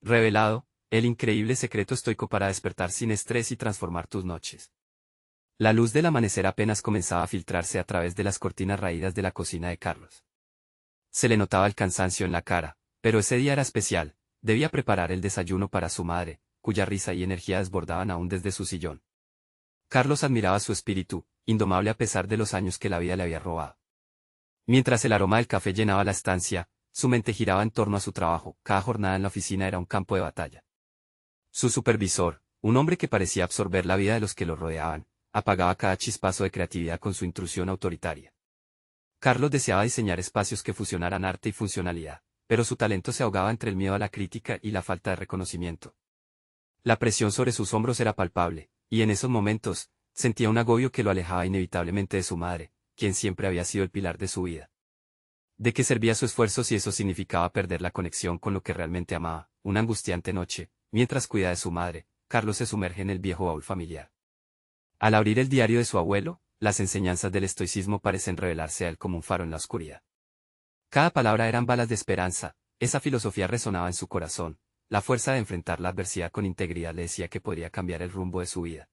Revelado, el increíble secreto estoico para despertar sin estrés y transformar tus noches. La luz del amanecer apenas comenzaba a filtrarse a través de las cortinas raídas de la cocina de Carlos. Se le notaba el cansancio en la cara, pero ese día era especial, debía preparar el desayuno para su madre, cuya risa y energía desbordaban aún desde su sillón. Carlos admiraba su espíritu, indomable a pesar de los años que la vida le había robado. Mientras el aroma del café llenaba la estancia, su mente giraba en torno a su trabajo, cada jornada en la oficina era un campo de batalla. Su supervisor, un hombre que parecía absorber la vida de los que lo rodeaban, apagaba cada chispazo de creatividad con su intrusión autoritaria. Carlos deseaba diseñar espacios que fusionaran arte y funcionalidad, pero su talento se ahogaba entre el miedo a la crítica y la falta de reconocimiento. La presión sobre sus hombros era palpable, y en esos momentos, sentía un agobio que lo alejaba inevitablemente de su madre, quien siempre había sido el pilar de su vida. ¿De qué servía su esfuerzo si eso significaba perder la conexión con lo que realmente amaba? Una angustiante noche, mientras cuida de su madre, Carlos se sumerge en el viejo baúl familiar. Al abrir el diario de su abuelo, las enseñanzas del estoicismo parecen revelarse a él como un faro en la oscuridad. Cada palabra eran balas de esperanza, esa filosofía resonaba en su corazón, la fuerza de enfrentar la adversidad con integridad le decía que podría cambiar el rumbo de su vida.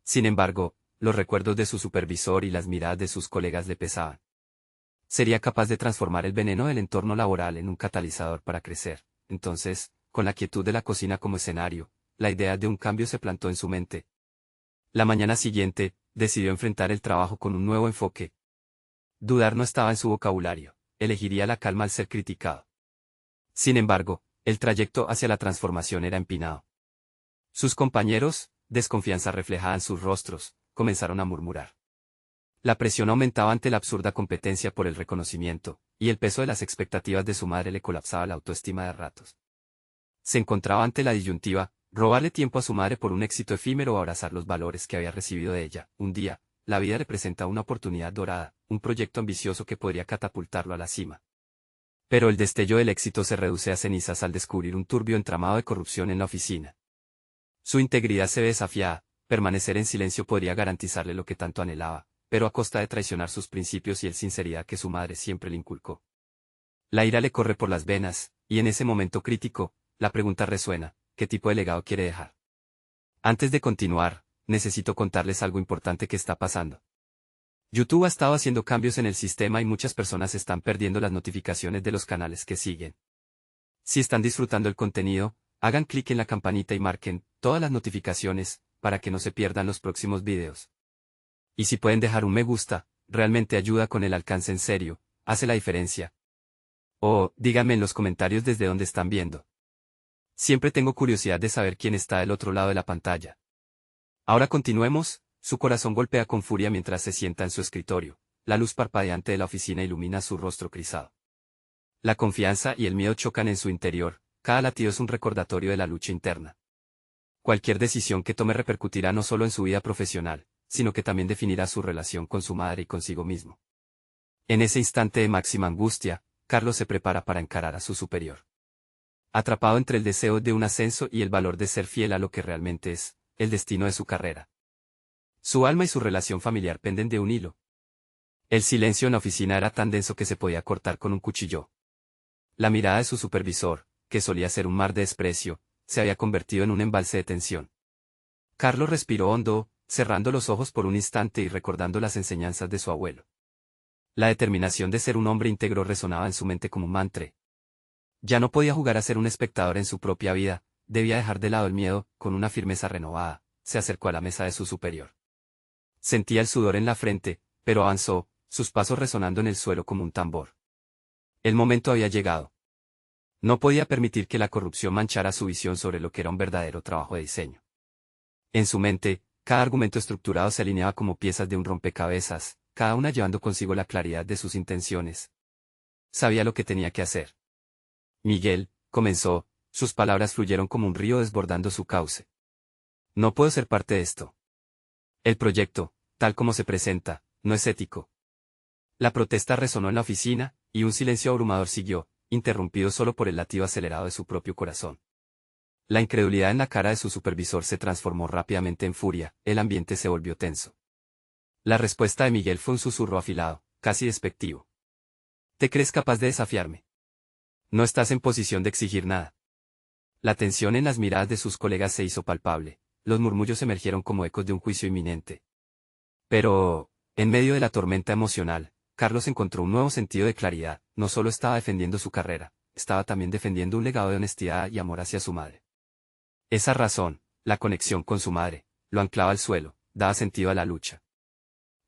Sin embargo, los recuerdos de su supervisor y las miradas de sus colegas le pesaban. Sería capaz de transformar el veneno del entorno laboral en un catalizador para crecer. Entonces, con la quietud de la cocina como escenario, la idea de un cambio se plantó en su mente. La mañana siguiente, decidió enfrentar el trabajo con un nuevo enfoque. Dudar no estaba en su vocabulario, elegiría la calma al ser criticado. Sin embargo, el trayecto hacia la transformación era empinado. Sus compañeros, desconfianza reflejada en sus rostros, comenzaron a murmurar. La presión aumentaba ante la absurda competencia por el reconocimiento, y el peso de las expectativas de su madre le colapsaba la autoestima de ratos. Se encontraba ante la disyuntiva, robarle tiempo a su madre por un éxito efímero o abrazar los valores que había recibido de ella. Un día, la vida le presenta una oportunidad dorada, un proyecto ambicioso que podría catapultarlo a la cima. Pero el destello del éxito se reduce a cenizas al descubrir un turbio entramado de corrupción en la oficina. Su integridad se ve desafiada, permanecer en silencio podría garantizarle lo que tanto anhelaba, pero a costa de traicionar sus principios y el sinceridad que su madre siempre le inculcó. La ira le corre por las venas, y en ese momento crítico, la pregunta resuena, ¿qué tipo de legado quiere dejar? Antes de continuar, necesito contarles algo importante que está pasando. YouTube ha estado haciendo cambios en el sistema y muchas personas están perdiendo las notificaciones de los canales que siguen. Si están disfrutando el contenido, hagan clic en la campanita y marquen todas las notificaciones, para que no se pierdan los próximos videos. Y si pueden dejar un me gusta, realmente ayuda con el alcance en serio, hace la diferencia. O, díganme en los comentarios desde dónde están viendo. Siempre tengo curiosidad de saber quién está del otro lado de la pantalla. Ahora continuemos, su corazón golpea con furia mientras se sienta en su escritorio, la luz parpadeante de la oficina ilumina su rostro crisado. La confianza y el miedo chocan en su interior, cada latido es un recordatorio de la lucha interna. Cualquier decisión que tome repercutirá no solo en su vida profesional, sino que también definirá su relación con su madre y consigo mismo. En ese instante de máxima angustia, Carlos se prepara para encarar a su superior. Atrapado entre el deseo de un ascenso y el valor de ser fiel a lo que realmente es, el destino de su carrera. Su alma y su relación familiar penden de un hilo. El silencio en la oficina era tan denso que se podía cortar con un cuchillo. La mirada de su supervisor, que solía ser un mar de desprecio, se había convertido en un embalse de tensión. Carlos respiró hondo, cerrando los ojos por un instante y recordando las enseñanzas de su abuelo. La determinación de ser un hombre íntegro resonaba en su mente como un mantra. Ya no podía jugar a ser un espectador en su propia vida, debía dejar de lado el miedo, con una firmeza renovada, se acercó a la mesa de su superior. Sentía el sudor en la frente, pero avanzó, sus pasos resonando en el suelo como un tambor. El momento había llegado. No podía permitir que la corrupción manchara su visión sobre lo que era un verdadero trabajo de diseño. En su mente, cada argumento estructurado se alineaba como piezas de un rompecabezas, cada una llevando consigo la claridad de sus intenciones. Sabía lo que tenía que hacer. Miguel, comenzó, sus palabras fluyeron como un río desbordando su cauce. No puedo ser parte de esto. El proyecto, tal como se presenta, no es ético. La protesta resonó en la oficina, y un silencio abrumador siguió, interrumpido solo por el latido acelerado de su propio corazón. La incredulidad en la cara de su supervisor se transformó rápidamente en furia, el ambiente se volvió tenso. La respuesta de Miguel fue un susurro afilado, casi despectivo. ¿Te crees capaz de desafiarme? No estás en posición de exigir nada. La tensión en las miradas de sus colegas se hizo palpable, los murmullos emergieron como ecos de un juicio inminente. Pero, en medio de la tormenta emocional, Carlos encontró un nuevo sentido de claridad, no solo estaba defendiendo su carrera, estaba también defendiendo un legado de honestidad y amor hacia su madre. Esa razón, la conexión con su madre, lo anclaba al suelo, daba sentido a la lucha.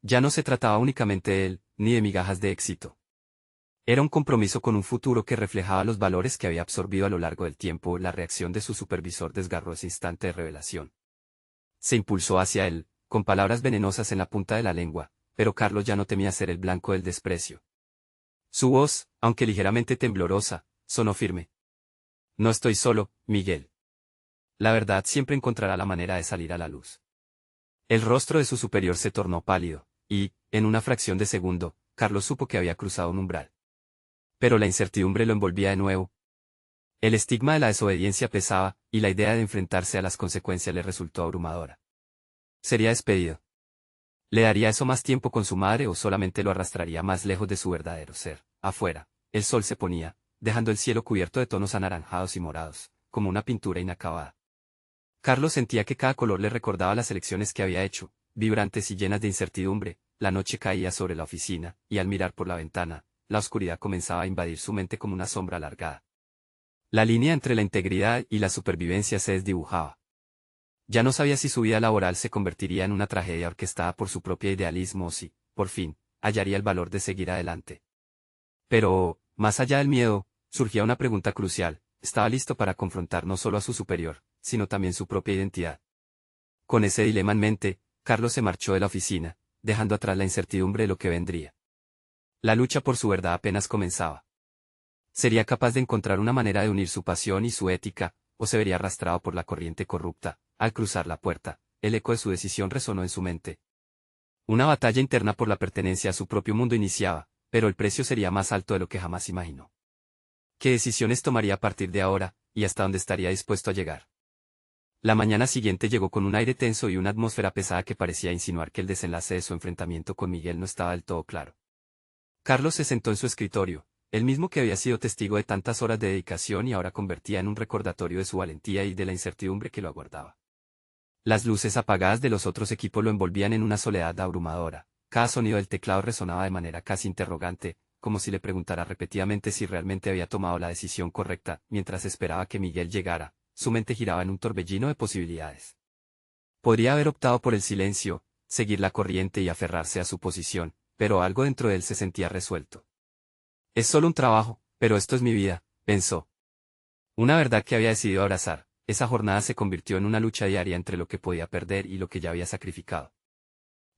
Ya no se trataba únicamente de él, ni de migajas de éxito. Era un compromiso con un futuro que reflejaba los valores que había absorbido a lo largo del tiempo. La reacción de su supervisor desgarró ese instante de revelación. Se impulsó hacia él, con palabras venenosas en la punta de la lengua, pero Carlos ya no temía ser el blanco del desprecio. Su voz, aunque ligeramente temblorosa, sonó firme. No estoy solo, Miguel. La verdad siempre encontrará la manera de salir a la luz. El rostro de su superior se tornó pálido, y, en una fracción de segundo, Carlos supo que había cruzado un umbral. Pero la incertidumbre lo envolvía de nuevo. El estigma de la desobediencia pesaba, y la idea de enfrentarse a las consecuencias le resultó abrumadora. Sería despedido. ¿Le daría eso más tiempo con su madre o solamente lo arrastraría más lejos de su verdadero ser? Afuera, el sol se ponía, dejando el cielo cubierto de tonos anaranjados y morados, como una pintura inacabada. Carlos sentía que cada color le recordaba las elecciones que había hecho, vibrantes y llenas de incertidumbre. La noche caía sobre la oficina, y al mirar por la ventana, la oscuridad comenzaba a invadir su mente como una sombra alargada. La línea entre la integridad y la supervivencia se desdibujaba. Ya no sabía si su vida laboral se convertiría en una tragedia orquestada por su propio idealismo o si, por fin, hallaría el valor de seguir adelante. Pero, más allá del miedo, surgía una pregunta crucial: ¿estaba listo para confrontar no solo a su superior, sino también su propia identidad? Con ese dilema en mente, Carlos se marchó de la oficina, dejando atrás la incertidumbre de lo que vendría. La lucha por su verdad apenas comenzaba. ¿Sería capaz de encontrar una manera de unir su pasión y su ética, o se vería arrastrado por la corriente corrupta? Al cruzar la puerta, el eco de su decisión resonó en su mente. Una batalla interna por la pertenencia a su propio mundo iniciaba, pero el precio sería más alto de lo que jamás imaginó. ¿Qué decisiones tomaría a partir de ahora, y hasta dónde estaría dispuesto a llegar? La mañana siguiente llegó con un aire tenso y una atmósfera pesada que parecía insinuar que el desenlace de su enfrentamiento con Miguel no estaba del todo claro. Carlos se sentó en su escritorio, el mismo que había sido testigo de tantas horas de dedicación y ahora convertía en un recordatorio de su valentía y de la incertidumbre que lo aguardaba. Las luces apagadas de los otros equipos lo envolvían en una soledad abrumadora. Cada sonido del teclado resonaba de manera casi interrogante, como si le preguntara repetidamente si realmente había tomado la decisión correcta. Mientras esperaba que Miguel llegara, su mente giraba en un torbellino de posibilidades. Podría haber optado por el silencio, seguir la corriente y aferrarse a su posición, pero algo dentro de él se sentía resuelto. Es solo un trabajo, pero esto es mi vida, pensó. Una verdad que había decidido abrazar. Esa jornada se convirtió en una lucha diaria entre lo que podía perder y lo que ya había sacrificado.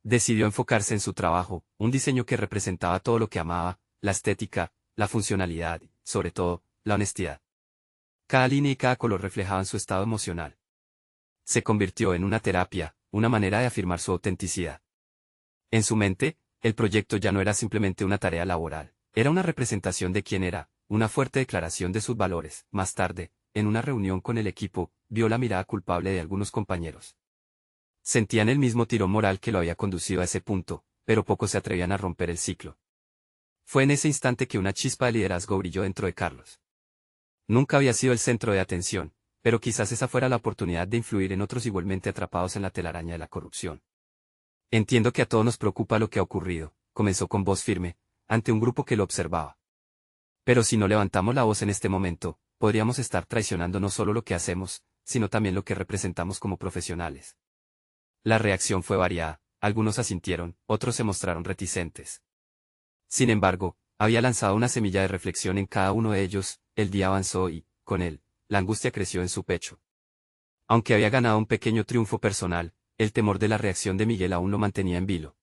Decidió enfocarse en su trabajo, un diseño que representaba todo lo que amaba: la estética, la funcionalidad y, sobre todo, la honestidad. Cada línea y cada color reflejaban su estado emocional. Se convirtió en una terapia, una manera de afirmar su autenticidad. En su mente, el proyecto ya no era simplemente una tarea laboral, era una representación de quién era, una fuerte declaración de sus valores. Más tarde, en una reunión con el equipo, vio la mirada culpable de algunos compañeros. Sentían el mismo tirón moral que lo había conducido a ese punto, pero pocos se atrevían a romper el ciclo. Fue en ese instante que una chispa de liderazgo brilló dentro de Carlos. Nunca había sido el centro de atención, pero quizás esa fuera la oportunidad de influir en otros igualmente atrapados en la telaraña de la corrupción. Entiendo que a todos nos preocupa lo que ha ocurrido, comenzó con voz firme, ante un grupo que lo observaba. Pero si no levantamos la voz en este momento, podríamos estar traicionando no solo lo que hacemos, sino también lo que representamos como profesionales. La reacción fue variada, algunos asintieron, otros se mostraron reticentes. Sin embargo, había lanzado una semilla de reflexión en cada uno de ellos. El día avanzó y, con él, la angustia creció en su pecho. Aunque había ganado un pequeño triunfo personal, el temor de la reacción de Miguel aún lo mantenía en vilo.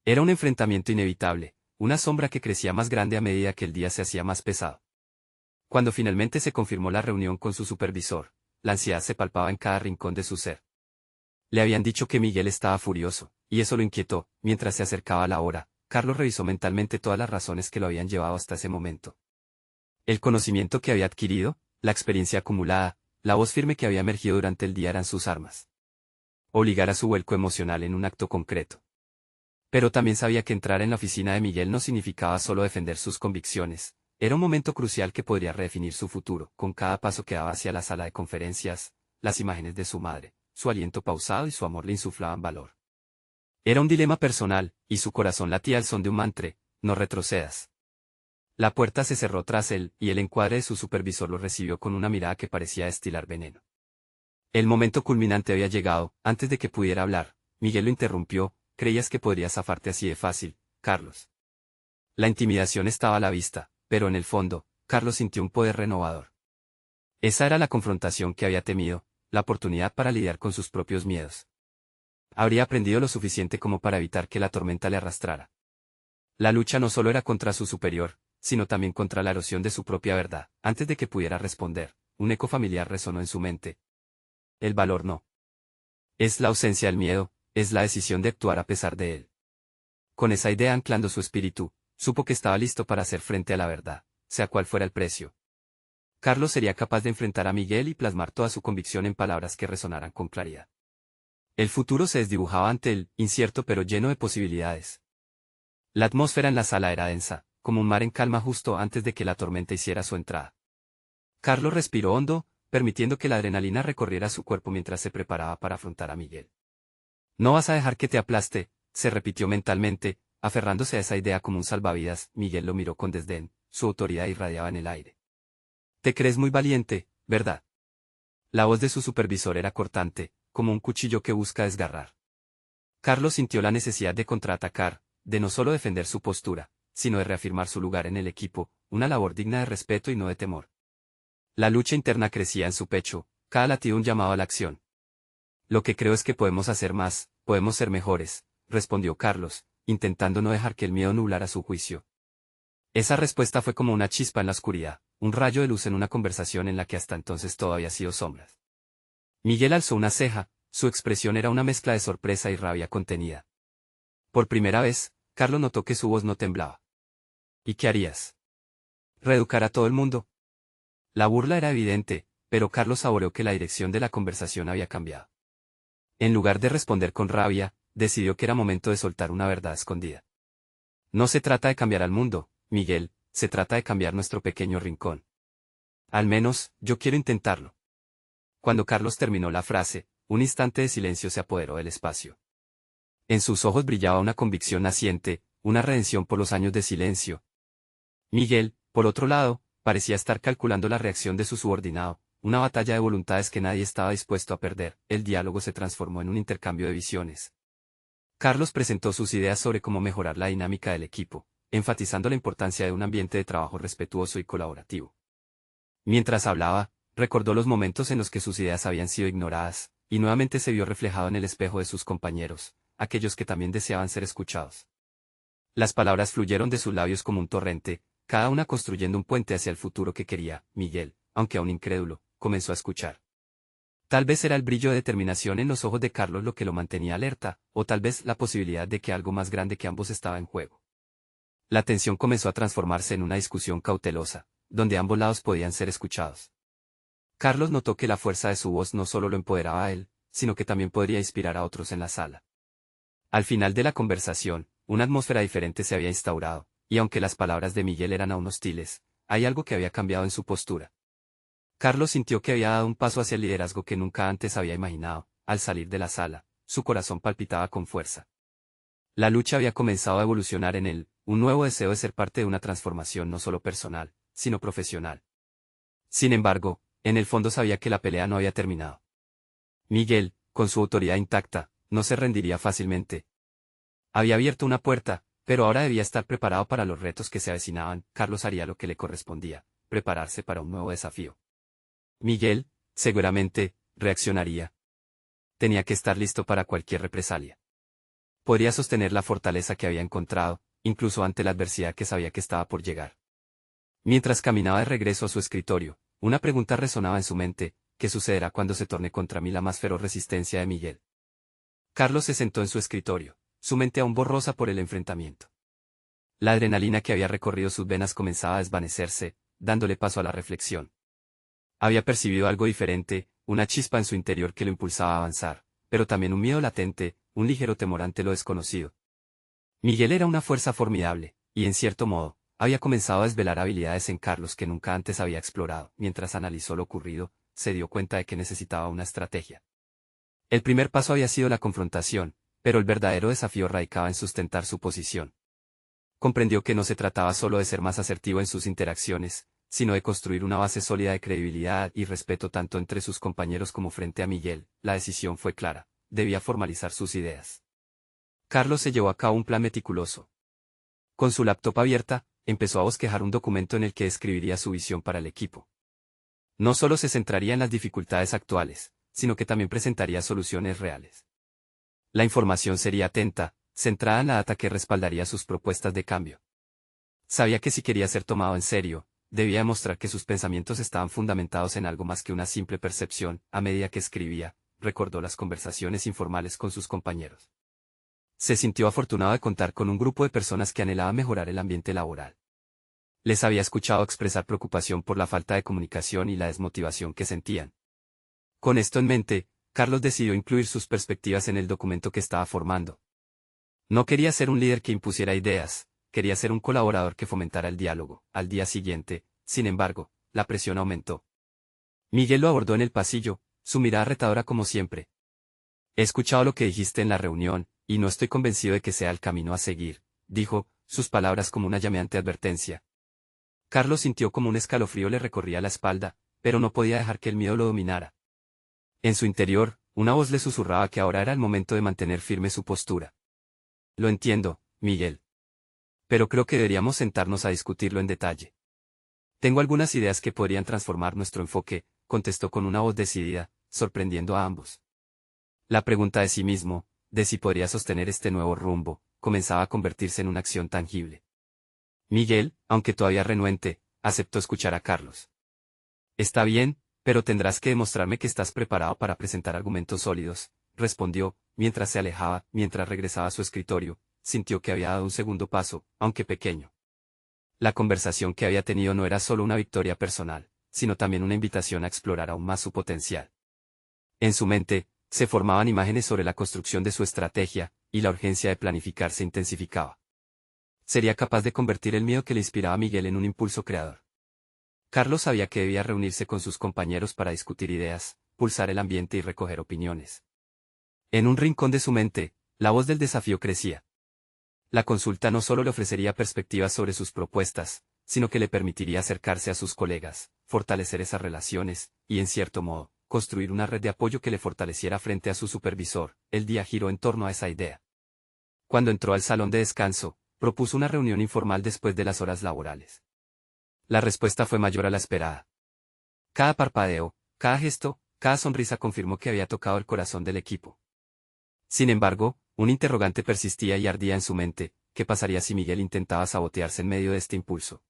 Era un enfrentamiento inevitable, una sombra que crecía más grande a medida que el día se hacía más pesado. Cuando finalmente se confirmó la reunión con su supervisor, la ansiedad se palpaba en cada rincón de su ser. Le habían dicho que Miguel estaba furioso, y eso lo inquietó. Mientras se acercaba la hora, Carlos revisó mentalmente todas las razones que lo habían llevado hasta ese momento. El conocimiento que había adquirido, la experiencia acumulada, la voz firme que había emergido durante el día eran sus armas. Obligar a su vuelco emocional en un acto concreto. Pero también sabía que entrar en la oficina de Miguel no significaba solo defender sus convicciones, Era un momento crucial que podría redefinir su futuro. Con cada paso que daba hacia la sala de conferencias, las imágenes de su madre, su aliento pausado y su amor le insuflaban valor. Era un dilema personal, y su corazón latía al son de un mantra: no retrocedas. La puerta se cerró tras él, y el encuadre de su supervisor lo recibió con una mirada que parecía destilar veneno. El momento culminante había llegado. Antes de que pudiera hablar, Miguel lo interrumpió: ¿creías que podrías zafarte así de fácil, Carlos? La intimidación estaba a la vista, pero en el fondo, Carlos sintió un poder renovador. Esa era la confrontación que había temido, la oportunidad para lidiar con sus propios miedos. Habría aprendido lo suficiente como para evitar que la tormenta le arrastrara. La lucha no solo era contra su superior, sino también contra la erosión de su propia verdad. Antes de que pudiera responder, un eco familiar resonó en su mente. El valor no es la ausencia del miedo, es la decisión de actuar a pesar de él. Con esa idea anclando su espíritu, supo que estaba listo para hacer frente a la verdad, sea cual fuera el precio. Carlos sería capaz de enfrentar a Miguel y plasmar toda su convicción en palabras que resonaran con claridad. El futuro se desdibujaba ante él, incierto pero lleno de posibilidades. La atmósfera en la sala era densa, como un mar en calma justo antes de que la tormenta hiciera su entrada. Carlos respiró hondo, permitiendo que la adrenalina recorriera su cuerpo mientras se preparaba para afrontar a Miguel. No vas a dejar que te aplaste, se repitió mentalmente, aferrándose a esa idea como un salvavidas. Miguel lo miró con desdén, su autoridad irradiaba en el aire. Te crees muy valiente, ¿verdad? La voz de su supervisor era cortante, como un cuchillo que busca desgarrar. Carlos sintió la necesidad de contraatacar, de no solo defender su postura, sino de reafirmar su lugar en el equipo, una labor digna de respeto y no de temor. La lucha interna crecía en su pecho, cada latido un llamado a la acción. Lo que creo es que podemos hacer más, podemos ser mejores, respondió Carlos, intentando no dejar que el miedo nublara su juicio. Esa respuesta fue como una chispa en la oscuridad, un rayo de luz en una conversación en la que hasta entonces todo había sido sombras. Miguel alzó una ceja, su expresión era una mezcla de sorpresa y rabia contenida. Por primera vez, Carlos notó que su voz no temblaba. ¿Y qué harías? ¿Reeducar a todo el mundo? La burla era evidente, pero Carlos saboreó que la dirección de la conversación había cambiado. En lugar de responder con rabia, decidió que era momento de soltar una verdad escondida. No se trata de cambiar al mundo, Miguel, se trata de cambiar nuestro pequeño rincón. Al menos, yo quiero intentarlo. Cuando Carlos terminó la frase, un instante de silencio se apoderó del espacio. En sus ojos brillaba una convicción naciente, una redención por los años de silencio. Miguel, por otro lado, parecía estar calculando la reacción de su subordinado, una batalla de voluntades que nadie estaba dispuesto a perder. El diálogo se transformó en un intercambio de visiones. Carlos presentó sus ideas sobre cómo mejorar la dinámica del equipo, enfatizando la importancia de un ambiente de trabajo respetuoso y colaborativo. Mientras hablaba, recordó los momentos en los que sus ideas habían sido ignoradas, y nuevamente se vio reflejado en el espejo de sus compañeros, aquellos que también deseaban ser escuchados. Las palabras fluyeron de sus labios como un torrente, cada una construyendo un puente hacia el futuro que quería. Miguel, aunque aún incrédulo, comenzó a escuchar. Tal vez era el brillo de determinación en los ojos de Carlos lo que lo mantenía alerta, o tal vez la posibilidad de que algo más grande que ambos estaba en juego. La tensión comenzó a transformarse en una discusión cautelosa, donde ambos lados podían ser escuchados. Carlos notó que la fuerza de su voz no solo lo empoderaba a él, sino que también podría inspirar a otros en la sala. Al final de la conversación, una atmósfera diferente se había instaurado, y aunque las palabras de Miguel eran aún hostiles, hay algo que había cambiado en su postura. Carlos sintió que había dado un paso hacia el liderazgo que nunca antes había imaginado. Al salir de la sala, su corazón palpitaba con fuerza. La lucha había comenzado a evolucionar en él, un nuevo deseo de ser parte de una transformación no solo personal, sino profesional. Sin embargo, en el fondo sabía que la pelea no había terminado. Miguel, con su autoridad intacta, no se rendiría fácilmente. Había abierto una puerta, pero ahora debía estar preparado para los retos que se avecinaban. Carlos haría lo que le correspondía, prepararse para un nuevo desafío. Miguel, seguramente, reaccionaría. Tenía que estar listo para cualquier represalia. Podría sostener la fortaleza que había encontrado, incluso ante la adversidad que sabía que estaba por llegar. Mientras caminaba de regreso a su escritorio, una pregunta resonaba en su mente: ¿qué sucederá cuando se torne contra mí la más feroz resistencia de Miguel? Carlos se sentó en su escritorio, su mente aún borrosa por el enfrentamiento. La adrenalina que había recorrido sus venas comenzaba a desvanecerse, dándole paso a la reflexión. Había percibido algo diferente, una chispa en su interior que lo impulsaba a avanzar, pero también un miedo latente, un ligero temor ante lo desconocido. Miguel era una fuerza formidable, y en cierto modo, había comenzado a desvelar habilidades en Carlos que nunca antes había explorado. Mientras analizó lo ocurrido, se dio cuenta de que necesitaba una estrategia. El primer paso había sido la confrontación, pero el verdadero desafío radicaba en sustentar su posición. Comprendió que no se trataba solo de ser más asertivo en sus interacciones, sino de construir una base sólida de credibilidad y respeto tanto entre sus compañeros como frente a Miguel. La decisión fue clara, debía formalizar sus ideas. Carlos se llevó a cabo un plan meticuloso. Con su laptop abierta, empezó a bosquejar un documento en el que describiría su visión para el equipo. No solo se centraría en las dificultades actuales, sino que también presentaría soluciones reales. La información sería atenta, centrada en la data que respaldaría sus propuestas de cambio. Sabía que si quería ser tomado en serio, debía demostrar que sus pensamientos estaban fundamentados en algo más que una simple percepción. A medida que escribía, recordó las conversaciones informales con sus compañeros. Se sintió afortunado de contar con un grupo de personas que anhelaba mejorar el ambiente laboral. Les había escuchado expresar preocupación por la falta de comunicación y la desmotivación que sentían. Con esto en mente, Carlos decidió incluir sus perspectivas en el documento que estaba formando. No quería ser un líder que impusiera ideas, quería ser un colaborador que fomentara el diálogo. Al día siguiente, sin embargo, la presión aumentó. Miguel lo abordó en el pasillo, su mirada retadora como siempre. He escuchado lo que dijiste en la reunión, y no estoy convencido de que sea el camino a seguir, dijo, sus palabras como una llameante advertencia. Carlos sintió como un escalofrío le recorría la espalda, pero no podía dejar que el miedo lo dominara. En su interior, una voz le susurraba que ahora era el momento de mantener firme su postura. Lo entiendo, Miguel. Pero creo que deberíamos sentarnos a discutirlo en detalle. Tengo algunas ideas que podrían transformar nuestro enfoque, contestó con una voz decidida, sorprendiendo a ambos. La pregunta de sí mismo, de si podría sostener este nuevo rumbo, comenzaba a convertirse en una acción tangible. Miguel, aunque todavía renuente, aceptó escuchar a Carlos. Está bien, pero tendrás que demostrarme que estás preparado para presentar argumentos sólidos, respondió, mientras se alejaba. Mientras regresaba a su escritorio, sintió que había dado un segundo paso, aunque pequeño. La conversación que había tenido no era solo una victoria personal, sino también una invitación a explorar aún más su potencial. En su mente, se formaban imágenes sobre la construcción de su estrategia, y la urgencia de planificar se intensificaba. Sería capaz de convertir el miedo que le inspiraba a Miguel en un impulso creador. Carlos sabía que debía reunirse con sus compañeros para discutir ideas, pulsar el ambiente y recoger opiniones. En un rincón de su mente, la voz del desafío crecía. La consulta no solo le ofrecería perspectivas sobre sus propuestas, sino que le permitiría acercarse a sus colegas, fortalecer esas relaciones, y en cierto modo, construir una red de apoyo que le fortaleciera frente a su supervisor. El día giró en torno a esa idea. Cuando entró al salón de descanso, propuso una reunión informal después de las horas laborales. La respuesta fue mayor a la esperada. Cada parpadeo, cada gesto, cada sonrisa confirmó que había tocado el corazón del equipo. Sin embargo, un interrogante persistía y ardía en su mente: ¿qué pasaría si Miguel intentaba sabotearse en medio de este impulso?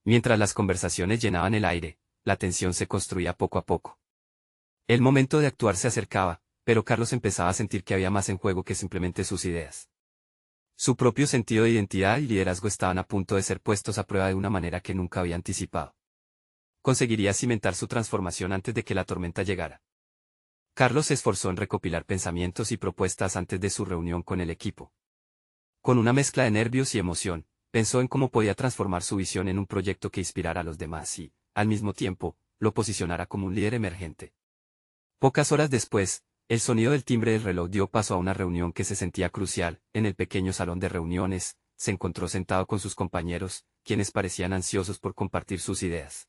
Mientras las conversaciones llenaban el aire, la tensión se construía poco a poco. El momento de actuar se acercaba, pero Carlos empezaba a sentir que había más en juego que simplemente sus ideas. Su propio sentido de identidad y liderazgo estaban a punto de ser puestos a prueba de una manera que nunca había anticipado. Conseguiría cimentar su transformación antes de que la tormenta llegara. Carlos se esforzó en recopilar pensamientos y propuestas antes de su reunión con el equipo. Con una mezcla de nervios y emoción, pensó en cómo podía transformar su visión en un proyecto que inspirara a los demás y, al mismo tiempo, lo posicionara como un líder emergente. Pocas horas después, el sonido del timbre del reloj dio paso a una reunión que se sentía crucial. En el pequeño salón de reuniones, se encontró sentado con sus compañeros, quienes parecían ansiosos por compartir sus ideas.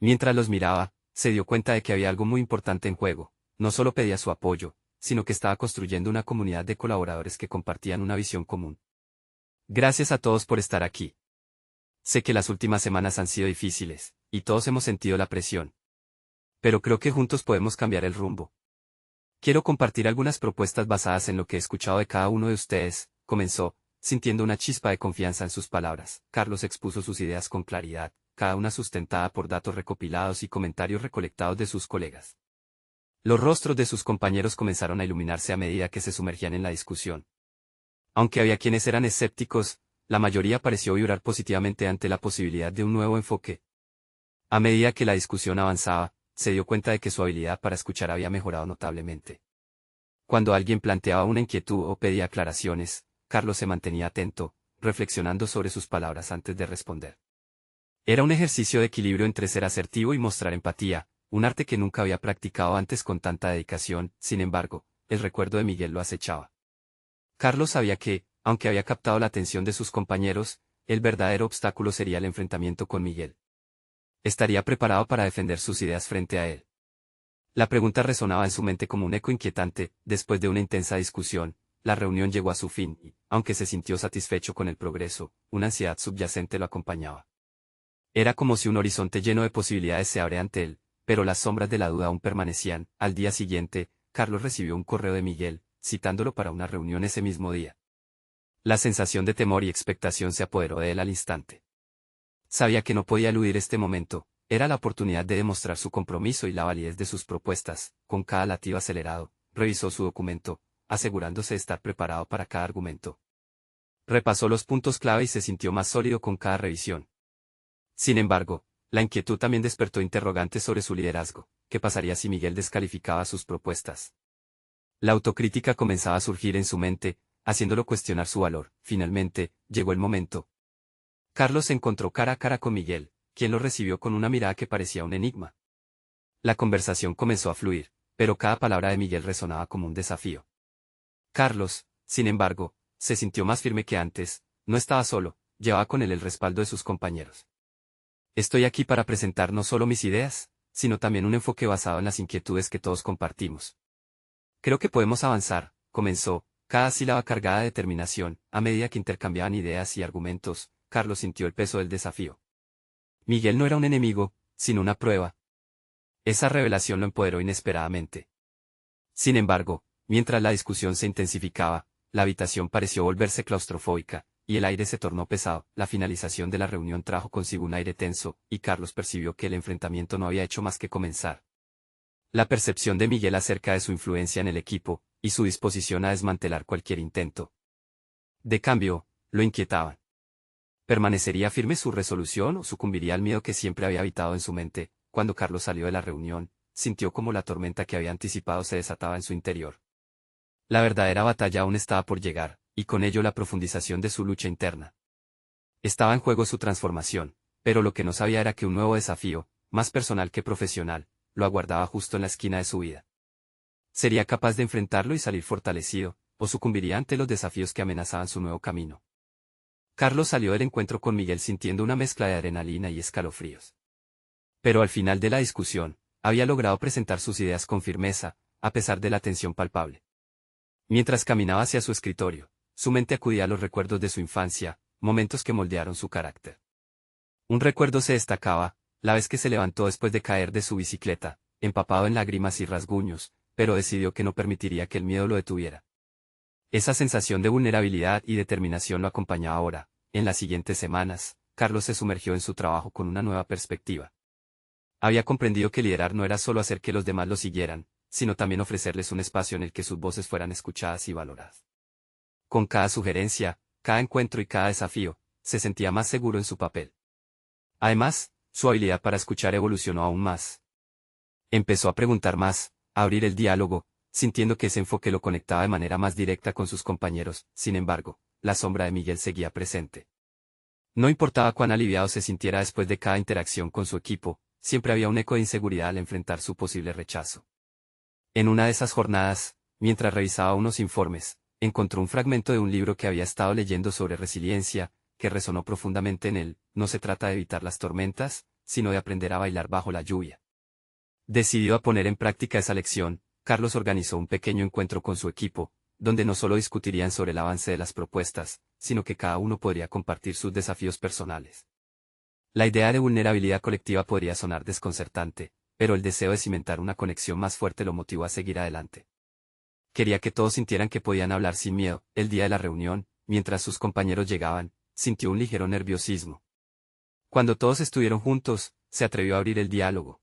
Mientras los miraba, se dio cuenta de que había algo muy importante en juego. No solo pedía su apoyo, sino que estaba construyendo una comunidad de colaboradores que compartían una visión común. Gracias a todos por estar aquí. Sé que las últimas semanas han sido difíciles, y todos hemos sentido la presión. Pero creo que juntos podemos cambiar el rumbo. Quiero compartir algunas propuestas basadas en lo que he escuchado de cada uno de ustedes, comenzó, sintiendo una chispa de confianza en sus palabras. Carlos expuso sus ideas con claridad, cada una sustentada por datos recopilados y comentarios recolectados de sus colegas. Los rostros de sus compañeros comenzaron a iluminarse a medida que se sumergían en la discusión. Aunque había quienes eran escépticos, la mayoría pareció vibrar positivamente ante la posibilidad de un nuevo enfoque. A medida que la discusión avanzaba, se dio cuenta de que su habilidad para escuchar había mejorado notablemente. Cuando alguien planteaba una inquietud o pedía aclaraciones, Carlos se mantenía atento, reflexionando sobre sus palabras antes de responder. Era un ejercicio de equilibrio entre ser asertivo y mostrar empatía, un arte que nunca había practicado antes con tanta dedicación. Sin embargo, el recuerdo de Miguel lo acechaba. Carlos sabía que, aunque había captado la atención de sus compañeros, el verdadero obstáculo sería el enfrentamiento con Miguel. ¿Estaría preparado para defender sus ideas frente a él? La pregunta resonaba en su mente como un eco inquietante. Después de una intensa discusión, la reunión llegó a su fin y, aunque se sintió satisfecho con el progreso, una ansiedad subyacente lo acompañaba. Era como si un horizonte lleno de posibilidades se abre ante él, pero las sombras de la duda aún permanecían. Al día siguiente, Carlos recibió un correo de Miguel, citándolo para una reunión ese mismo día. La sensación de temor y expectación se apoderó de él al instante. Sabía que no podía eludir este momento, era la oportunidad de demostrar su compromiso y la validez de sus propuestas. Con cada latido acelerado, revisó su documento, asegurándose de estar preparado para cada argumento. Repasó los puntos clave y se sintió más sólido con cada revisión. Sin embargo, la inquietud también despertó interrogantes sobre su liderazgo. ¿Qué pasaría si Miguel descalificaba sus propuestas? La autocrítica comenzaba a surgir en su mente, haciéndolo cuestionar su valor. Finalmente, llegó el momento. Carlos se encontró cara a cara con Miguel, quien lo recibió con una mirada que parecía un enigma. La conversación comenzó a fluir, pero cada palabra de Miguel resonaba como un desafío. Carlos, sin embargo, se sintió más firme que antes. No estaba solo, llevaba con él el respaldo de sus compañeros. Estoy aquí para presentar no solo mis ideas, sino también un enfoque basado en las inquietudes que todos compartimos. Creo que podemos avanzar, comenzó, cada sílaba cargada de determinación. A medida que intercambiaban ideas y argumentos, Carlos sintió el peso del desafío. Miguel no era un enemigo, sino una prueba. Esa revelación lo empoderó inesperadamente. Sin embargo, mientras la discusión se intensificaba, la habitación pareció volverse claustrofóbica, y el aire se tornó pesado. La finalización de la reunión trajo consigo un aire tenso, y Carlos percibió que el enfrentamiento no había hecho más que comenzar. La percepción de Miguel acerca de su influencia en el equipo, y su disposición a desmantelar cualquier intento de cambio, lo inquietaban. ¿Permanecería firme su resolución o sucumbiría al miedo que siempre había habitado en su mente? Cuando Carlos salió de la reunión, sintió como la tormenta que había anticipado se desataba en su interior. La verdadera batalla aún estaba por llegar, y con ello la profundización de su lucha interna. Estaba en juego su transformación, pero lo que no sabía era que un nuevo desafío, más personal que profesional, lo aguardaba justo en la esquina de su vida. ¿Sería capaz de enfrentarlo y salir fortalecido, o sucumbiría ante los desafíos que amenazaban su nuevo camino? Carlos salió del encuentro con Miguel sintiendo una mezcla de adrenalina y escalofríos. Pero al final de la discusión, había logrado presentar sus ideas con firmeza, a pesar de la tensión palpable. Mientras caminaba hacia su escritorio, su mente acudía a los recuerdos de su infancia, momentos que moldearon su carácter. Un recuerdo se destacaba, la vez que se levantó después de caer de su bicicleta, empapado en lágrimas y rasguños, pero decidió que no permitiría que el miedo lo detuviera. Esa sensación de vulnerabilidad y determinación lo acompañaba ahora. En las siguientes semanas, Carlos se sumergió en su trabajo con una nueva perspectiva. Había comprendido que liderar no era solo hacer que los demás lo siguieran, sino también ofrecerles un espacio en el que sus voces fueran escuchadas y valoradas. Con cada sugerencia, cada encuentro y cada desafío, se sentía más seguro en su papel. Además, su habilidad para escuchar evolucionó aún más. Empezó a preguntar más, a abrir el diálogo, sintiendo que ese enfoque lo conectaba de manera más directa con sus compañeros. Sin embargo, la sombra de Miguel seguía presente. No importaba cuán aliviado se sintiera después de cada interacción con su equipo, siempre había un eco de inseguridad al enfrentar su posible rechazo. En una de esas jornadas, mientras revisaba unos informes, encontró un fragmento de un libro que había estado leyendo sobre resiliencia, que resonó profundamente en él. No se trata de evitar las tormentas, sino de aprender a bailar bajo la lluvia. Decidido a poner en práctica esa lección, Carlos organizó un pequeño encuentro con su equipo, donde no solo discutirían sobre el avance de las propuestas, sino que cada uno podría compartir sus desafíos personales. La idea de vulnerabilidad colectiva podría sonar desconcertante, pero el deseo de cimentar una conexión más fuerte lo motivó a seguir adelante. Quería que todos sintieran que podían hablar sin miedo. El día de la reunión, mientras sus compañeros llegaban, sintió un ligero nerviosismo. Cuando todos estuvieron juntos, se atrevió a abrir el diálogo.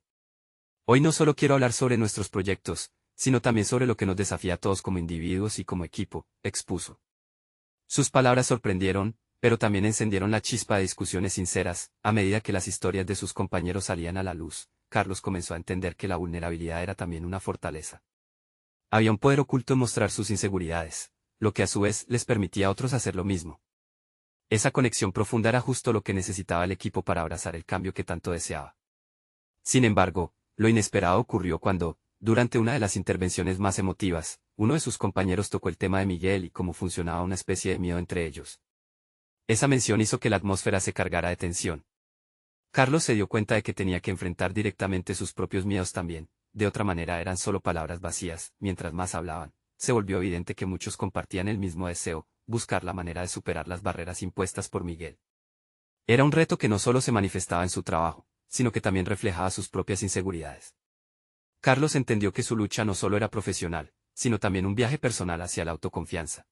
Hoy no solo quiero hablar sobre nuestros proyectos, sino también sobre lo que nos desafía a todos como individuos y como equipo, expuso. Sus palabras sorprendieron, pero también encendieron la chispa de discusiones sinceras. A medida que las historias de sus compañeros salían a la luz, Carlos comenzó a entender que la vulnerabilidad era también una fortaleza. Había un poder oculto en mostrar sus inseguridades, lo que a su vez les permitía a otros hacer lo mismo. Esa conexión profunda era justo lo que necesitaba el equipo para abrazar el cambio que tanto deseaba. Sin embargo, lo inesperado ocurrió cuando, durante una de las intervenciones más emotivas, uno de sus compañeros tocó el tema de Miguel y cómo funcionaba una especie de miedo entre ellos. Esa mención hizo que la atmósfera se cargara de tensión. Carlos se dio cuenta de que tenía que enfrentar directamente sus propios miedos también, de otra manera eran solo palabras vacías. Mientras más hablaban, se volvió evidente que muchos compartían el mismo deseo, buscar la manera de superar las barreras impuestas por Miguel. Era un reto que no solo se manifestaba en su trabajo, sino que también reflejaba sus propias inseguridades. Carlos entendió que su lucha no solo era profesional, sino también un viaje personal hacia la autoconfianza.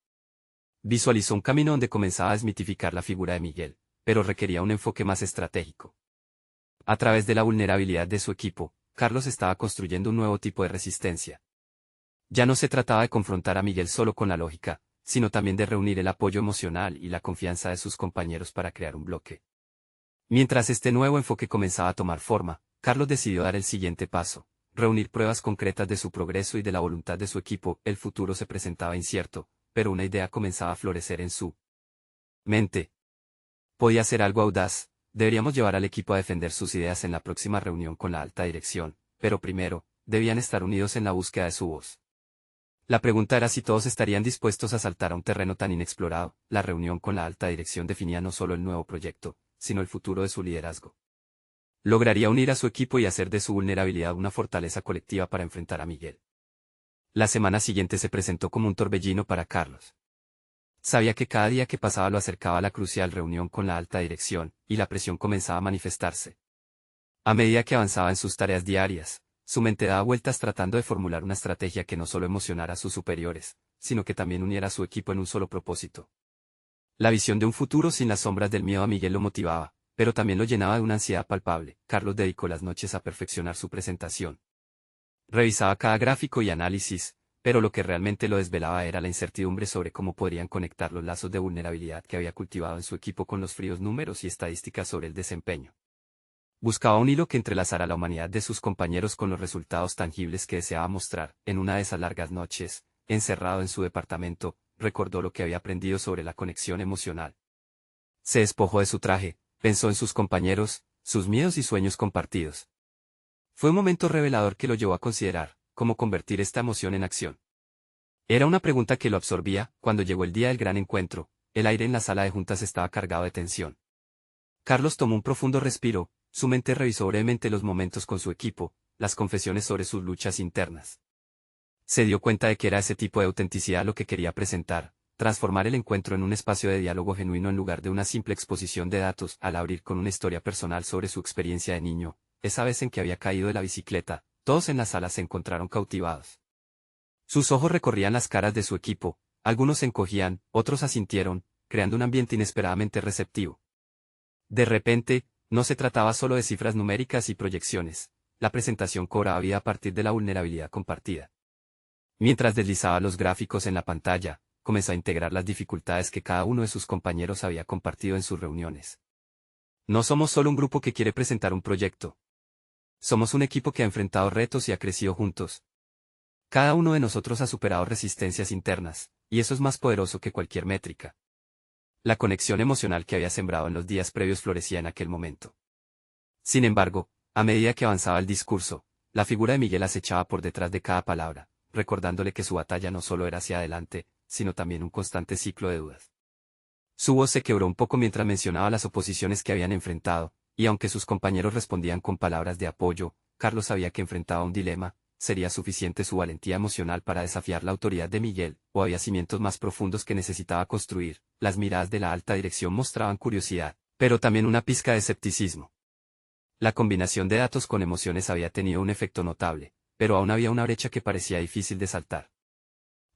Visualizó un camino donde comenzaba a desmitificar la figura de Miguel, pero requería un enfoque más estratégico. A través de la vulnerabilidad de su equipo, Carlos estaba construyendo un nuevo tipo de resistencia. Ya no se trataba de confrontar a Miguel solo con la lógica, sino también de reunir el apoyo emocional y la confianza de sus compañeros para crear un bloque. Mientras este nuevo enfoque comenzaba a tomar forma, Carlos decidió dar el siguiente paso, reunir pruebas concretas de su progreso y de la voluntad de su equipo. El futuro se presentaba incierto, pero una idea comenzaba a florecer en su mente. Podía ser algo audaz, deberíamos llevar al equipo a defender sus ideas en la próxima reunión con la alta dirección, pero primero, debían estar unidos en la búsqueda de su voz. La pregunta era si todos estarían dispuestos a saltar a un terreno tan inexplorado. La reunión con la alta dirección definía no solo el nuevo proyecto, sino el futuro de su liderazgo. Lograría unir a su equipo y hacer de su vulnerabilidad una fortaleza colectiva para enfrentar a Miguel. La semana siguiente se presentó como un torbellino para Carlos. Sabía que cada día que pasaba lo acercaba a la crucial reunión con la alta dirección, y la presión comenzaba a manifestarse. A medida que avanzaba en sus tareas diarias, su mente daba vueltas tratando de formular una estrategia que no solo emocionara a sus superiores, sino que también uniera a su equipo en un solo propósito. La visión de un futuro sin las sombras del miedo a Miguel lo motivaba, pero también lo llenaba de una ansiedad palpable. Carlos dedicó las noches a perfeccionar su presentación. Revisaba cada gráfico y análisis, pero lo que realmente lo desvelaba era la incertidumbre sobre cómo podrían conectar los lazos de vulnerabilidad que había cultivado en su equipo con los fríos números y estadísticas sobre el desempeño. Buscaba un hilo que entrelazara la humanidad de sus compañeros con los resultados tangibles que deseaba mostrar. En una de esas largas noches, encerrado en su departamento, recordó lo que había aprendido sobre la conexión emocional. Se despojó de su traje, pensó en sus compañeros, sus miedos y sueños compartidos. Fue un momento revelador que lo llevó a considerar cómo convertir esta emoción en acción. Era una pregunta que lo absorbía. Cuando llegó el día del gran encuentro, el aire en la sala de juntas estaba cargado de tensión. Carlos tomó un profundo respiro, su mente revisó brevemente los momentos con su equipo, las confesiones sobre sus luchas internas. Se dio cuenta de que era ese tipo de autenticidad lo que quería presentar, transformar el encuentro en un espacio de diálogo genuino en lugar de una simple exposición de datos. Al abrir con una historia personal sobre su experiencia de niño, esa vez en que había caído de la bicicleta, todos en la sala se encontraron cautivados. Sus ojos recorrían las caras de su equipo, algunos se encogían, otros asintieron, creando un ambiente inesperadamente receptivo. De repente, no se trataba solo de cifras numéricas y proyecciones, la presentación cobraba vida a partir de la vulnerabilidad compartida. Mientras deslizaba los gráficos en la pantalla, comenzó a integrar las dificultades que cada uno de sus compañeros había compartido en sus reuniones. No somos solo un grupo que quiere presentar un proyecto. Somos un equipo que ha enfrentado retos y ha crecido juntos. Cada uno de nosotros ha superado resistencias internas, y eso es más poderoso que cualquier métrica. La conexión emocional que había sembrado en los días previos florecía en aquel momento. Sin embargo, a medida que avanzaba el discurso, la figura de Miguel acechaba por detrás de cada palabra, recordándole que su batalla no solo era hacia adelante, sino también un constante ciclo de dudas. Su voz se quebró un poco mientras mencionaba las oposiciones que habían enfrentado, y aunque sus compañeros respondían con palabras de apoyo, Carlos sabía que enfrentaba un dilema. ¿Sería suficiente su valentía emocional para desafiar la autoridad de Miguel, o había cimientos más profundos que necesitaba construir? Las miradas de la alta dirección mostraban curiosidad, pero también una pizca de escepticismo. La combinación de datos con emociones había tenido un efecto notable, pero aún había una brecha que parecía difícil de saltar.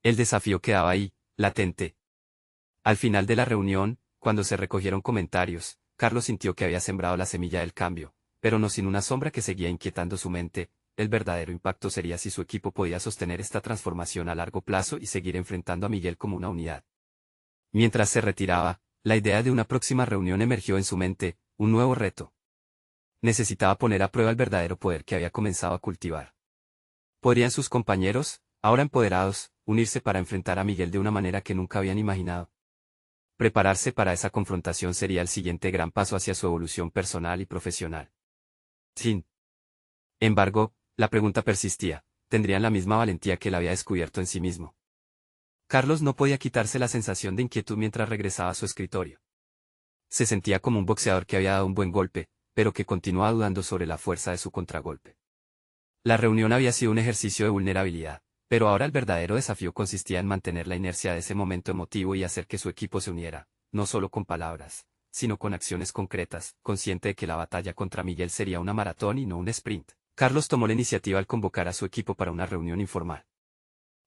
El desafío quedaba ahí, latente. Al final de la reunión, cuando se recogieron comentarios, Carlos sintió que había sembrado la semilla del cambio, pero no sin una sombra que seguía inquietando su mente. El verdadero impacto sería si su equipo podía sostener esta transformación a largo plazo y seguir enfrentando a Miguel como una unidad. Mientras se retiraba, la idea de una próxima reunión emergió en su mente, un nuevo reto. Necesitaba poner a prueba el verdadero poder que había comenzado a cultivar. ¿Podrían sus compañeros, ahora empoderados, unirse para enfrentar a Miguel de una manera que nunca habían imaginado? Prepararse para esa confrontación sería el siguiente gran paso hacia su evolución personal y profesional. Sin embargo, la pregunta persistía, ¿tendrían la misma valentía que él había descubierto en sí mismo? Carlos no podía quitarse la sensación de inquietud mientras regresaba a su escritorio. Se sentía como un boxeador que había dado un buen golpe, pero que continuaba dudando sobre la fuerza de su contragolpe. La reunión había sido un ejercicio de vulnerabilidad, pero ahora el verdadero desafío consistía en mantener la inercia de ese momento emotivo y hacer que su equipo se uniera, no solo con palabras, sino con acciones concretas, consciente de que la batalla contra Miguel sería una maratón y no un sprint. Carlos tomó la iniciativa al convocar a su equipo para una reunión informal.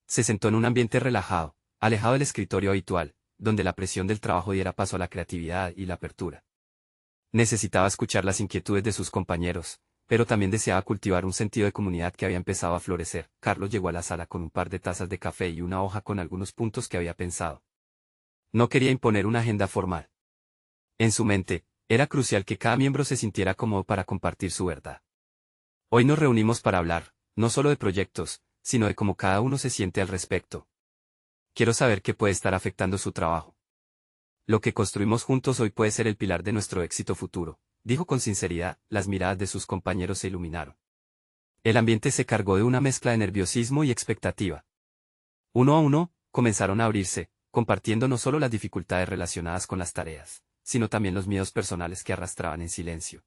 Se sentó en un ambiente relajado, alejado del escritorio habitual, donde la presión del trabajo diera paso a la creatividad y la apertura. Necesitaba escuchar las inquietudes de sus compañeros, pero también deseaba cultivar un sentido de comunidad que había empezado a florecer. Carlos llegó a la sala con un par de tazas de café y una hoja con algunos puntos que había pensado. No quería imponer una agenda formal. En su mente, era crucial que cada miembro se sintiera cómodo para compartir su verdad. Hoy nos reunimos para hablar, no solo de proyectos, sino de cómo cada uno se siente al respecto. Quiero saber qué puede estar afectando su trabajo. Lo que construimos juntos hoy puede ser el pilar de nuestro éxito futuro, dijo con sinceridad. Las miradas de sus compañeros se iluminaron. El ambiente se cargó de una mezcla de nerviosismo y expectativa. Uno a uno, comenzaron a abrirse, compartiendo no solo las dificultades relacionadas con las tareas, sino también los miedos personales que arrastraban en silencio.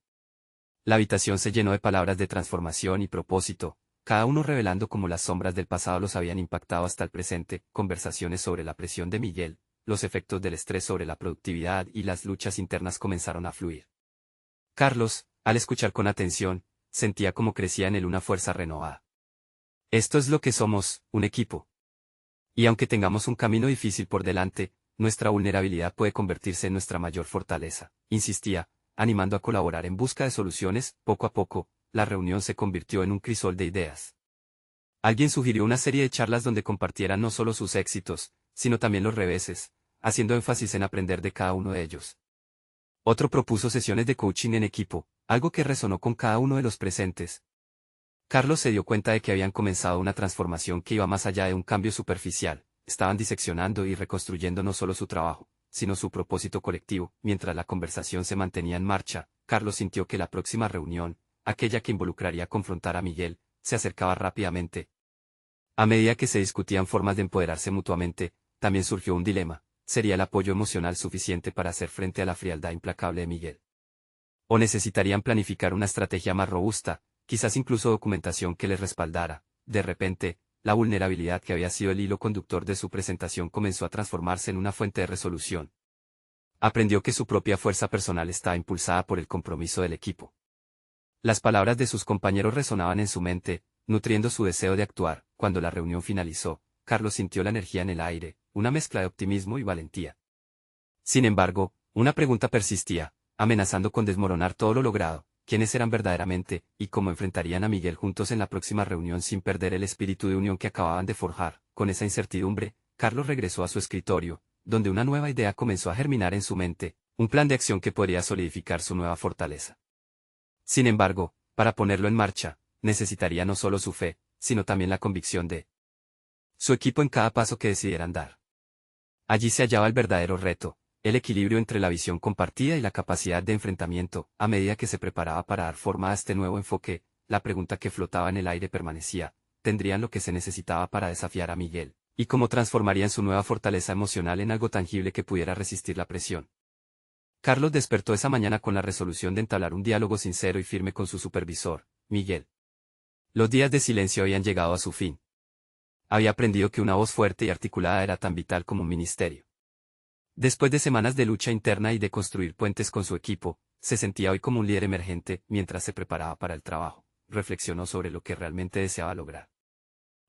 La habitación se llenó de palabras de transformación y propósito, cada uno revelando cómo las sombras del pasado los habían impactado hasta el presente. Conversaciones sobre la presión de Miguel, los efectos del estrés sobre la productividad y las luchas internas comenzaron a fluir. Carlos, al escuchar con atención, sentía cómo crecía en él una fuerza renovada. Esto es lo que somos, un equipo. Y aunque tengamos un camino difícil por delante, nuestra vulnerabilidad puede convertirse en nuestra mayor fortaleza, insistía, animando a colaborar en busca de soluciones. Poco a poco, la reunión se convirtió en un crisol de ideas. Alguien sugirió una serie de charlas donde compartieran no solo sus éxitos, sino también los reveses, haciendo énfasis en aprender de cada uno de ellos. Otro propuso sesiones de coaching en equipo, algo que resonó con cada uno de los presentes. Carlos se dio cuenta de que habían comenzado una transformación que iba más allá de un cambio superficial. Estaban diseccionando y reconstruyendo no solo su trabajo, sino su propósito colectivo. Mientras la conversación se mantenía en marcha, Carlos sintió que la próxima reunión, aquella que involucraría confrontar a Miguel, se acercaba rápidamente. A medida que se discutían formas de empoderarse mutuamente, también surgió un dilema: ¿sería el apoyo emocional suficiente para hacer frente a la frialdad implacable de Miguel? ¿O necesitarían planificar una estrategia más robusta, quizás incluso documentación que les respaldara? De repente, la vulnerabilidad que había sido el hilo conductor de su presentación comenzó a transformarse en una fuente de resolución. Aprendió que su propia fuerza personal estaba impulsada por el compromiso del equipo. Las palabras de sus compañeros resonaban en su mente, nutriendo su deseo de actuar. Cuando la reunión finalizó, Carlos sintió la energía en el aire, una mezcla de optimismo y valentía. Sin embargo, una pregunta persistía, amenazando con desmoronar todo lo logrado: ¿quiénes eran verdaderamente, y cómo enfrentarían a Miguel juntos en la próxima reunión sin perder el espíritu de unión que acababan de forjar? Con esa incertidumbre, Carlos regresó a su escritorio, donde una nueva idea comenzó a germinar en su mente, un plan de acción que podría solidificar su nueva fortaleza. Sin embargo, para ponerlo en marcha, necesitaría no solo su fe, sino también la convicción de su equipo en cada paso que decidieran dar. Allí se hallaba el verdadero reto, el equilibrio entre la visión compartida y la capacidad de enfrentamiento. A medida que se preparaba para dar forma a este nuevo enfoque, la pregunta que flotaba en el aire permanecía: ¿tendrían lo que se necesitaba para desafiar a Miguel? ¿Y cómo transformarían su nueva fortaleza emocional en algo tangible que pudiera resistir la presión? Carlos despertó esa mañana con la resolución de entablar un diálogo sincero y firme con su supervisor, Miguel. Los días de silencio habían llegado a su fin. Había aprendido que una voz fuerte y articulada era tan vital como un ministerio. Después de semanas de lucha interna y de construir puentes con su equipo, se sentía hoy como un líder emergente. Mientras se preparaba para el trabajo, reflexionó sobre lo que realmente deseaba lograr.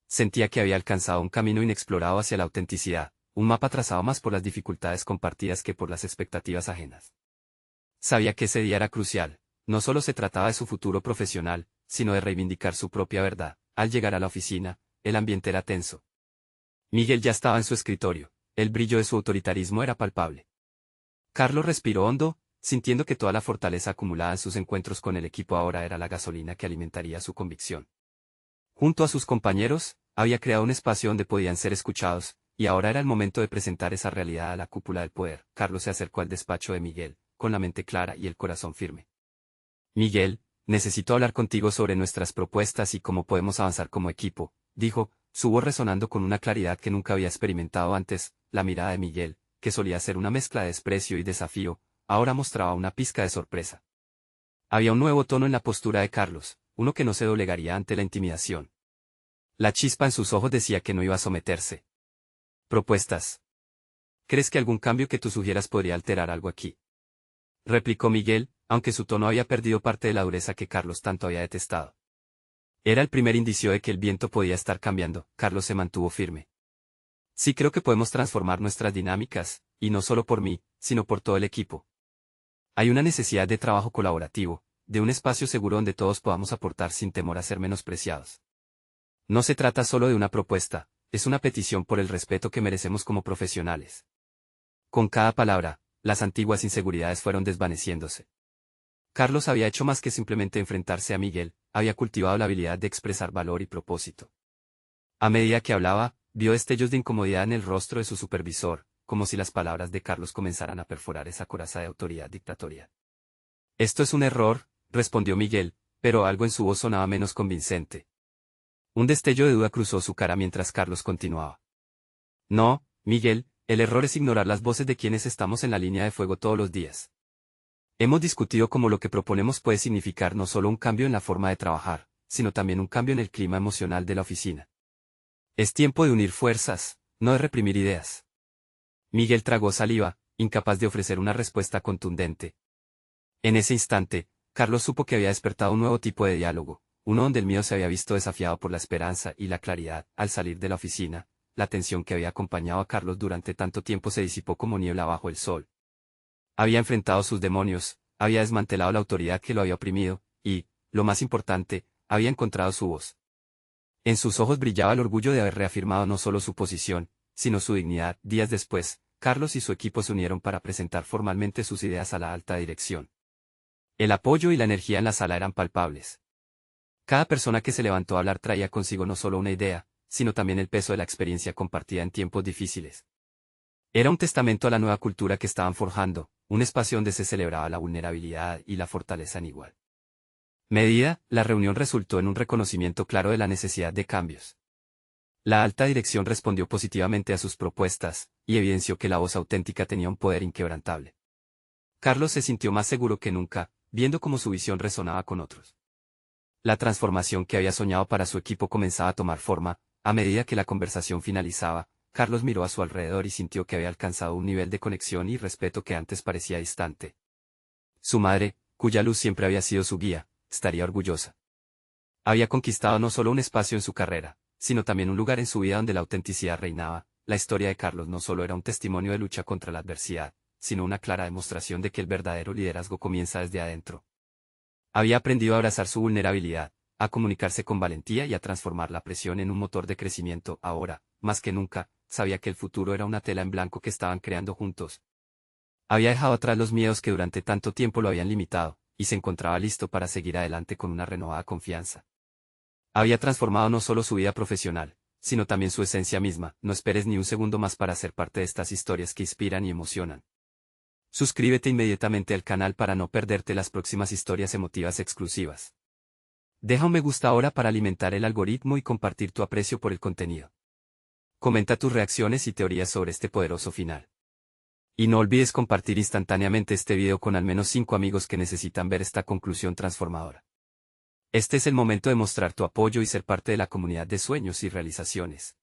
Sentía que había alcanzado un camino inexplorado hacia la autenticidad, un mapa trazado más por las dificultades compartidas que por las expectativas ajenas. Sabía que ese día era crucial. No solo se trataba de su futuro profesional, sino de reivindicar su propia verdad. Al llegar a la oficina, el ambiente era tenso. Miguel ya estaba en su escritorio. El brillo de su autoritarismo era palpable. Carlos respiró hondo, sintiendo que toda la fortaleza acumulada en sus encuentros con el equipo ahora era la gasolina que alimentaría su convicción. Junto a sus compañeros, había creado un espacio donde podían ser escuchados, y ahora era el momento de presentar esa realidad a la cúpula del poder. Carlos se acercó al despacho de Miguel, con la mente clara y el corazón firme. Miguel, necesito hablar contigo sobre nuestras propuestas y cómo podemos avanzar como equipo, dijo, su voz resonando con una claridad que nunca había experimentado antes. La mirada de Miguel, que solía ser una mezcla de desprecio y desafío, ahora mostraba una pizca de sorpresa. Había un nuevo tono en la postura de Carlos, uno que no se doblegaría ante la intimidación. La chispa en sus ojos decía que no iba a someterse. Propuestas. ¿Crees que algún cambio que tú sugieras podría alterar algo aquí? Replicó Miguel, aunque su tono había perdido parte de la dureza que Carlos tanto había detestado. Era el primer indicio de que el viento podía estar cambiando. Carlos se mantuvo firme. Sí, creo que podemos transformar nuestras dinámicas, y no solo por mí, sino por todo el equipo. Hay una necesidad de trabajo colaborativo, de un espacio seguro donde todos podamos aportar sin temor a ser menospreciados. No se trata solo de una propuesta, es una petición por el respeto que merecemos como profesionales. Con cada palabra, las antiguas inseguridades fueron desvaneciéndose. Carlos había hecho más que simplemente enfrentarse a Miguel, había cultivado la habilidad de expresar valor y propósito. A medida que hablaba, vio destellos de incomodidad en el rostro de su supervisor, como si las palabras de Carlos comenzaran a perforar esa coraza de autoridad dictatorial. Esto es un error, respondió Miguel, pero algo en su voz sonaba menos convincente. Un destello de duda cruzó su cara mientras Carlos continuaba. No, Miguel, el error es ignorar las voces de quienes estamos en la línea de fuego todos los días. Hemos discutido cómo lo que proponemos puede significar no solo un cambio en la forma de trabajar, sino también un cambio en el clima emocional de la oficina. Es tiempo de unir fuerzas, no de reprimir ideas. Miguel tragó saliva, incapaz de ofrecer una respuesta contundente. En ese instante, Carlos supo que había despertado un nuevo tipo de diálogo, uno donde el miedo se había visto desafiado por la esperanza y la claridad. Al salir de la oficina, la tensión que había acompañado a Carlos durante tanto tiempo se disipó como niebla bajo el sol. Había enfrentado sus demonios, había desmantelado la autoridad que lo había oprimido, y, lo más importante, había encontrado su voz. En sus ojos brillaba el orgullo de haber reafirmado no solo su posición, sino su dignidad. Días después, Carlos y su equipo se unieron para presentar formalmente sus ideas a la alta dirección. El apoyo y la energía en la sala eran palpables. Cada persona que se levantó a hablar traía consigo no solo una idea, sino también el peso de la experiencia compartida en tiempos difíciles. Era un testamento a la nueva cultura que estaban forjando, un espacio donde se celebraba la vulnerabilidad y la fortaleza en igual medida. La reunión resultó en un reconocimiento claro de la necesidad de cambios. La alta dirección respondió positivamente a sus propuestas, y evidenció que la voz auténtica tenía un poder inquebrantable. Carlos se sintió más seguro que nunca, viendo cómo su visión resonaba con otros. La transformación que había soñado para su equipo comenzaba a tomar forma. A medida que la conversación finalizaba, Carlos miró a su alrededor y sintió que había alcanzado un nivel de conexión y respeto que antes parecía distante. Su madre, cuya luz siempre había sido su guía, estaría orgullosa. Había conquistado no solo un espacio en su carrera, sino también un lugar en su vida donde la autenticidad reinaba. La historia de Carlos no solo era un testimonio de lucha contra la adversidad, sino una clara demostración de que el verdadero liderazgo comienza desde adentro. Había aprendido a abrazar su vulnerabilidad, a comunicarse con valentía y a transformar la presión en un motor de crecimiento. Ahora, más que nunca, sabía que el futuro era una tela en blanco que estaban creando juntos. Había dejado atrás los miedos que durante tanto tiempo lo habían limitado, y se encontraba listo para seguir adelante con una renovada confianza. Había transformado no solo su vida profesional, sino también su esencia misma. No esperes ni un segundo más para ser parte de estas historias que inspiran y emocionan. Suscríbete inmediatamente al canal para no perderte las próximas historias emotivas exclusivas. Deja un me gusta ahora para alimentar el algoritmo y compartir tu aprecio por el contenido. Comenta tus reacciones y teorías sobre este poderoso final. Y no olvides compartir instantáneamente este video con al menos 5 amigos que necesitan ver esta conclusión transformadora. Este es el momento de mostrar tu apoyo y ser parte de la comunidad de sueños y realizaciones.